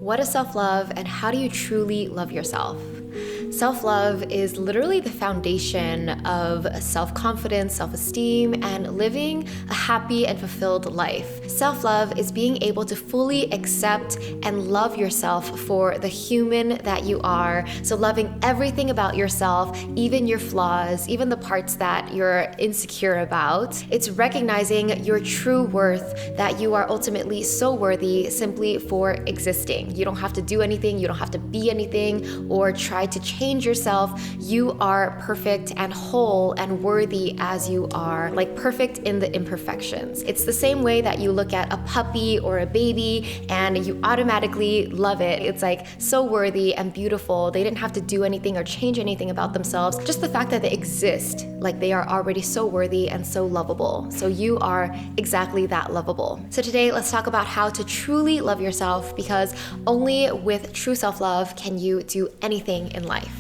What is self-love and how do you truly love yourself? Self-love is literally the foundation of self-confidence, self-esteem, and living a happy and fulfilled life. Self-love is being able to fully accept and love yourself for the human that you are. So loving everything about yourself, even your flaws, even the parts that you're insecure about. It's recognizing your true worth, that you are ultimately so worthy simply for existing. You don't have to do anything, you don't have to be anything, or try to change yourself. You are perfect and whole and worthy as you are, like perfect in the imperfections. It's the same way that you look at a puppy or a baby and you automatically love it. It's like so worthy and beautiful. They didn't have to do anything or change anything about themselves. Just the fact that they exist, like they are already so worthy and so lovable. So you are exactly that lovable. So today, let's talk about how to truly love yourself, because only with true self-love can you do anything in life.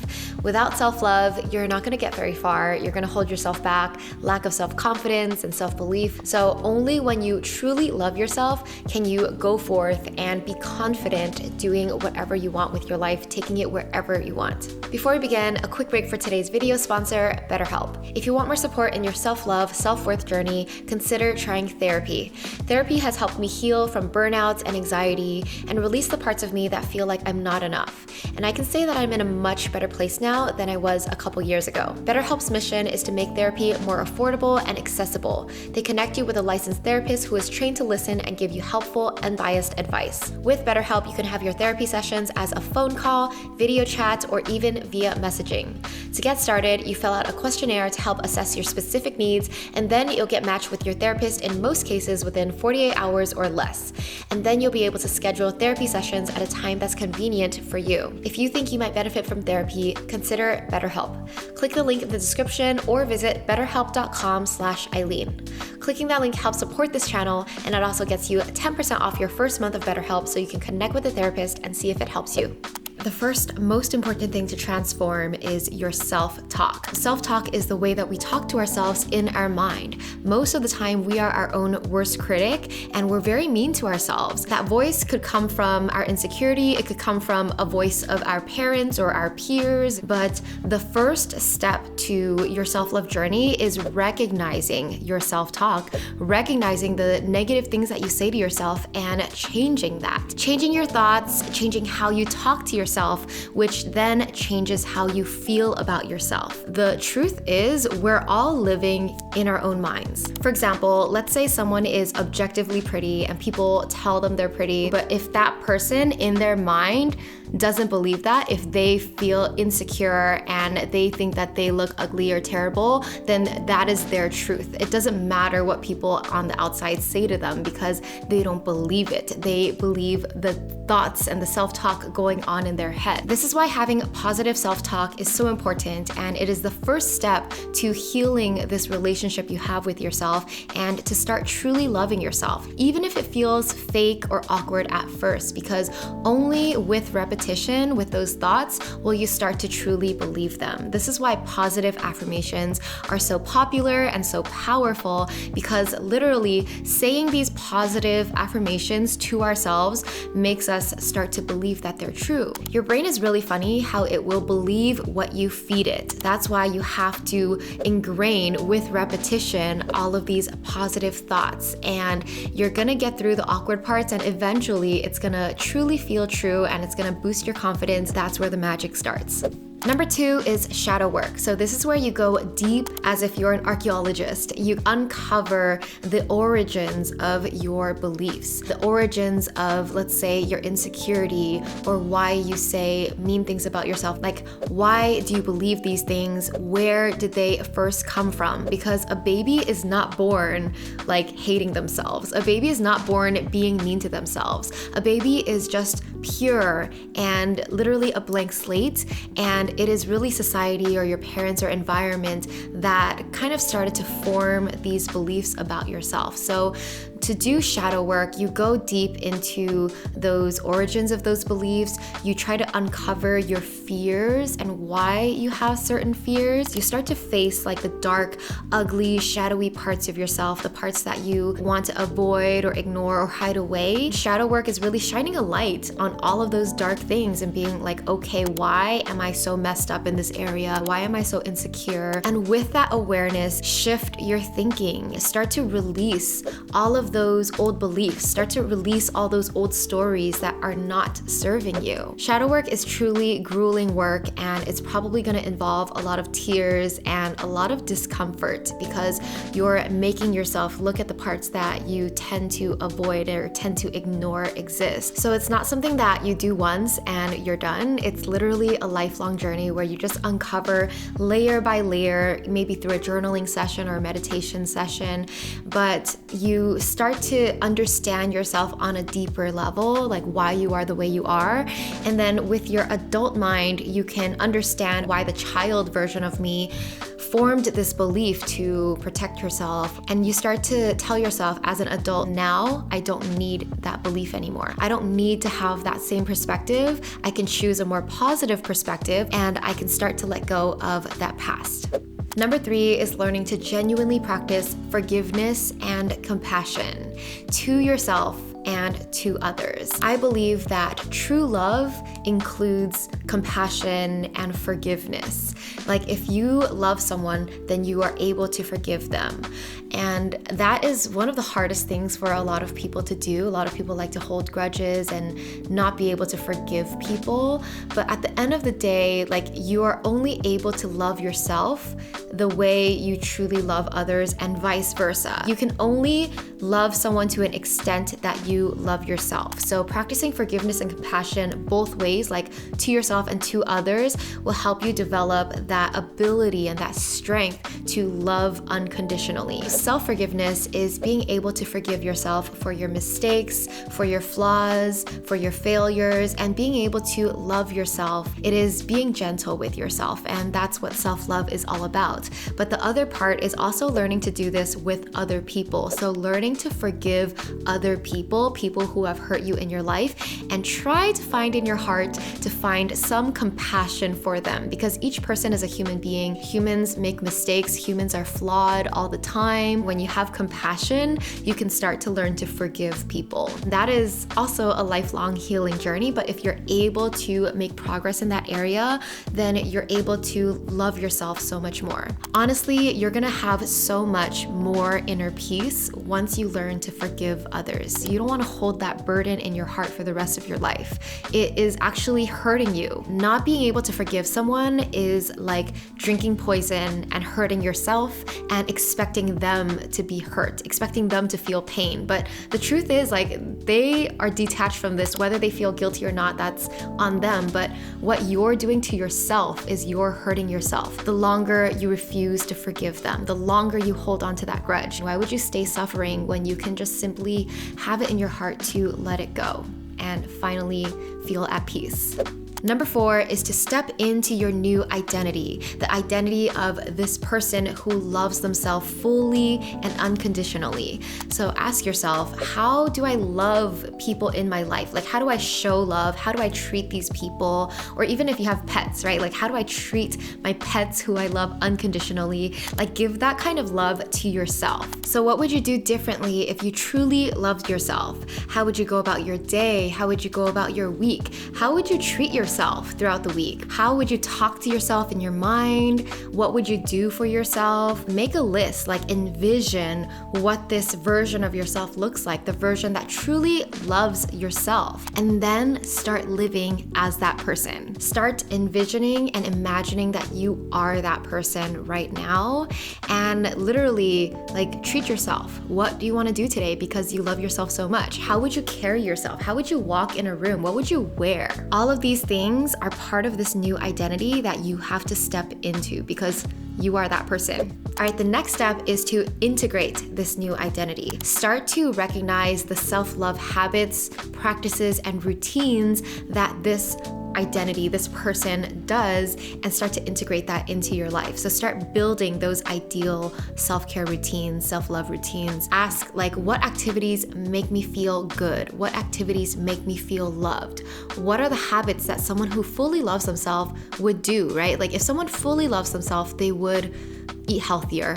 Without self-love, you're not gonna get very far. You're gonna hold yourself back, lack of self-confidence and self-belief. So only when you truly love yourself can you go forth and be confident doing whatever you want with your life, taking it wherever you want. Before we begin, a quick break for today's video sponsor, BetterHelp. If you want more support in your self-love, self-worth journey, consider trying therapy. Therapy has helped me heal from burnout and anxiety and release the parts of me that feel like I'm not enough. And I can say that I'm in a much better place now than I was a couple years ago. BetterHelp's mission is to make therapy more affordable and accessible. They connect you with a licensed therapist who is trained to listen and give you helpful, unbiased advice. With BetterHelp, you can have your therapy sessions as a phone call, video chat, or even via messaging. To get started, you fill out a questionnaire to help assess your specific needs, and then you'll get matched with your therapist in most cases within 48 hours or less. And then you'll be able to schedule therapy sessions at a time that's convenient for you. If you think you might benefit from therapy, consider BetterHelp. Click the link in the description or visit betterhelp.com/Aileen. Clicking that link helps support this channel, and it also gets you 10% off your first month of BetterHelp so you can connect with a therapist and see if it helps you. The first most important thing to transform is your self-talk. Self-talk is the way that we talk to ourselves in our mind. Most of the time, we are our own worst critic and we're very mean to ourselves. That voice could come from our insecurity, it could come from a voice of our parents or our peers, but the first step to your self-love journey is recognizing your self-talk, recognizing the negative things that you say to yourself and changing that. Changing your thoughts, changing how you talk to yourself, which then changes how you feel about yourself. The truth is, we're all living in our own minds. For example, let's say someone is objectively pretty and people tell them they're pretty, but if that person in their mind doesn't believe that, if they feel insecure and they think that they look ugly or terrible, then that is their truth. It doesn't matter what people on the outside say to them because they don't believe it. They believe the thoughts and the self-talk going on in their head. This is why having positive self-talk is so important, and it is the first step to healing this relationship you have with yourself and to start truly loving yourself, even if it feels fake or awkward at first, because only with repetition, with those thoughts, will you start to truly believe them. This is why positive affirmations are so popular and so powerful, because literally saying these positive affirmations to ourselves makes us start to believe that they're true. Your brain is really funny how it will believe what you feed it. That's why you have to ingrain with repetition all of these positive thoughts, and you're gonna get through the awkward parts and eventually it's gonna truly feel true and it's gonna boost your confidence. That's where the magic starts. Number 2 is shadow work. So this is where you go deep as if you're an archaeologist. You uncover the origins of your beliefs, the origins of, let's say, your insecurity, or why you say mean things about yourself. Like, why do you believe these things? Where did they first come from? Because a baby is not born like hating themselves. A baby is not born being mean to themselves. A baby is just pure and literally a blank slate, and it is really society or your parents or environment that kind of started to form these beliefs about yourself. So to do shadow work, you go deep into those origins of those beliefs. You try to uncover your fears and why you have certain fears. You start to face like the dark, ugly, shadowy parts of yourself, the parts that you want to avoid or ignore or hide away. Shadow work is really shining a light on all of those dark things and being like, okay, why am I so messed up in this area? Why am I so insecure? And with that awareness, shift your thinking. Start to release all of those old beliefs. Start to release all those old stories that are not serving you. Shadow work is truly grueling work, and it's probably going to involve a lot of tears and a lot of discomfort because you're making yourself look at the parts that you tend to avoid or tend to ignore exist. So it's not something that you do once and you're done. It's literally a lifelong journey where you just uncover layer by layer, maybe through a journaling session or a meditation session, but you start to understand yourself on a deeper level, like why you are the way you are. And then with your adult mind, you can understand why the child version of me formed this belief to protect yourself. And you start to tell yourself as an adult, now I don't need that belief anymore. I don't need to have that same perspective. I can choose a more positive perspective and I can start to let go of that past. Number 3 is learning to genuinely practice forgiveness and compassion to yourself and to others. I believe that true love includes compassion and forgiveness. Like if you love someone, then you are able to forgive them. And that is one of the hardest things for a lot of people to do. A lot of people like to hold grudges and not be able to forgive people. But at the end of the day, like you are only able to love yourself the way you truly love others and vice versa. You can only love someone to an extent that you love yourself. So practicing forgiveness and compassion both ways, like to yourself and to others, will help you develop that ability and that strength to love unconditionally. Self-forgiveness is being able to forgive yourself for your mistakes, for your flaws, for your failures, and being able to love yourself. It is being gentle with yourself, and that's what self-love is all about. But the other part is also learning to do this with other people. So learning to forgive other people who have hurt you in your life, and try to find in your heart to find some compassion for them, because each person is a human being. Humans make mistakes. Humans are flawed all the time. When you have compassion, you can start to learn to forgive people. That is also a lifelong healing journey, but if you're able to make progress in that area, then you're able to love yourself so much more. Honestly, you're gonna have so much more inner peace once you learn to forgive others. You don't want to hold that burden in your heart for the rest of your life. It is actually hurting you. Not being able to forgive someone is like drinking poison and hurting yourself and expecting them to be hurt, expecting them to feel pain. But the truth is, like, they are detached from this. Whether they feel guilty or not, that's on them. But what you're doing to yourself is you're hurting yourself. The longer you refuse to forgive them, the longer you hold on to that grudge. Why would you stay suffering when you can just simply have it in your heart to let it go and finally feel at peace? Number 4 is to step into your new identity, the identity of this person who loves themselves fully and unconditionally. So ask yourself, how do I love people in my life? Like, how do I show love? How do I treat these people? Or even if you have pets, right? Like, how do I treat my pets who I love unconditionally? Like, give that kind of love to yourself. So what would you do differently if you truly loved yourself? How would you go about your day? How would you go about your week? How would you treat yourself throughout the week? How would you talk to yourself in your mind? What would you do for yourself? Make a list, like envision what this version of yourself looks like, the version that truly loves yourself, and then start living as that person. Start envisioning and imagining that you are that person right now, and literally like treat yourself. What do you want to do today because you love yourself so much? How would you carry yourself? How would you walk in a room? What would you wear? All of these things are part of this new identity that you have to step into because you are that person. All right, the next step is to integrate this new identity. Start to recognize the self-love habits, practices, and routines that this identity this person does and start to integrate that into your life. So start building those ideal self-care routines, self-love routines. Ask like, what activities make me feel good? What activities make me feel loved? What are the habits that someone who fully loves themselves would do, right? Like if someone fully loves themselves, they would eat healthier,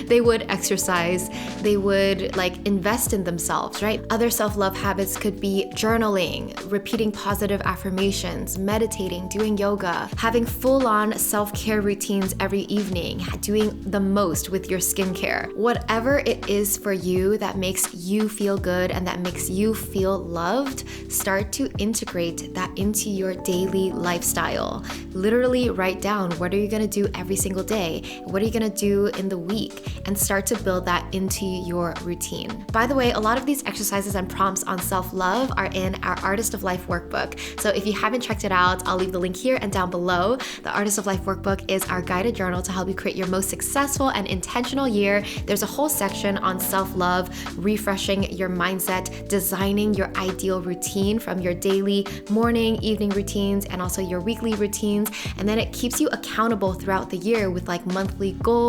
they would exercise, they would like invest in themselves, right? Other self-love habits could be journaling, repeating positive affirmations, meditating, doing yoga, having full-on self-care routines every evening, doing the most with your skincare. Whatever it is for you that makes you feel good and that makes you feel loved, start to integrate that into your daily lifestyle. Literally write down, what are you gonna do every single day? What are you gonna do in the week, and start to build that into your routine. By the way, a lot of these exercises and prompts on self-love are in our Artist of Life workbook. So if you haven't checked it out, I'll leave the link here and down below. The Artist of Life workbook is our guided journal to help you create your most successful and intentional year. There's a whole section on self-love, refreshing your mindset, designing your ideal routine from your daily, morning, evening routines, and also your weekly routines. And then it keeps you accountable throughout the year with like monthly goals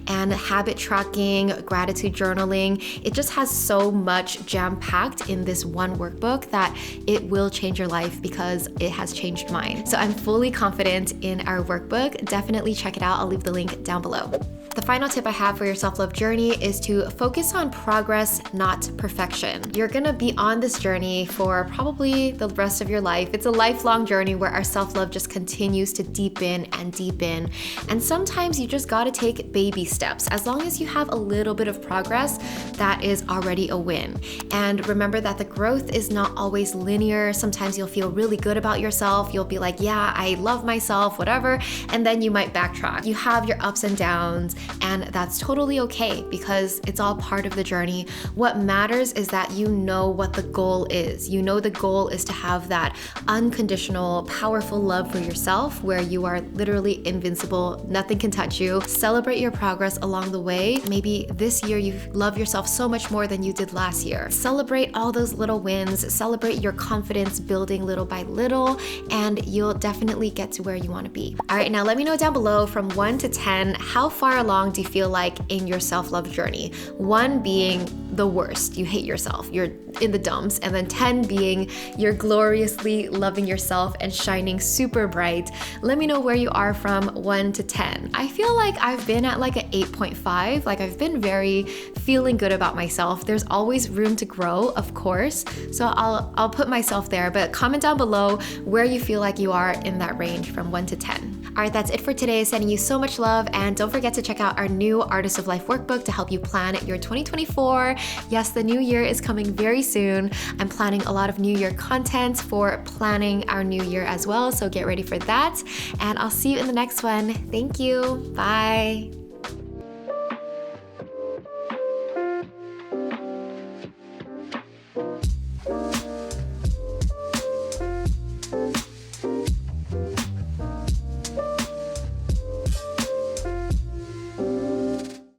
and habit tracking, gratitude journaling. It just has so much jam-packed in this one workbook that it will change your life because it has changed mine. So I'm fully confident in our workbook. Definitely check it out. I'll leave the link down below. The final tip I have for your self-love journey is to focus on progress, not perfection. You're gonna be on this journey for probably the rest of your life. It's a lifelong journey where our self-love just continues to deepen and deepen. And sometimes you just gotta take baby steps. As long as you have a little bit of progress, that is already a win. And remember that the growth is not always linear. Sometimes you'll feel really good about yourself. You'll be like, yeah, I love myself, whatever. And then you might backtrack. You have your ups and downs, and that's totally okay because it's all part of the journey. What matters is that you know what the goal is. You know the goal is to have that unconditional, powerful love for yourself where you are literally invincible. Nothing can touch you. Celebrate your progress along the way. Maybe this year you love yourself so much more than you did last year. Celebrate all those little wins. Celebrate your confidence building little by little, and you'll definitely get to where you want to be. All right, now let me know down below from 1 to 10, how far along do you feel like in your self-love journey? 1 being the worst, you hate yourself, you're in the dumps, and then 10 being you're gloriously loving yourself and shining super bright. Let me know where you are from 1 to 10. I feel like I've been at like an 8.5. Like I've been very feeling good about myself. There's always room to grow, of course. So I'll put myself there, but comment down below where you feel like you are in that range from 1 to 10. All right, that's it for today. Sending you so much love, and don't forget to check out our new Artist of Life workbook to help you plan your 2024. Yes, the new year is coming very soon. I'm planning a lot of new year content for planning our new year as well, so get ready for that. And I'll see you in the next one. Thank you. Bye.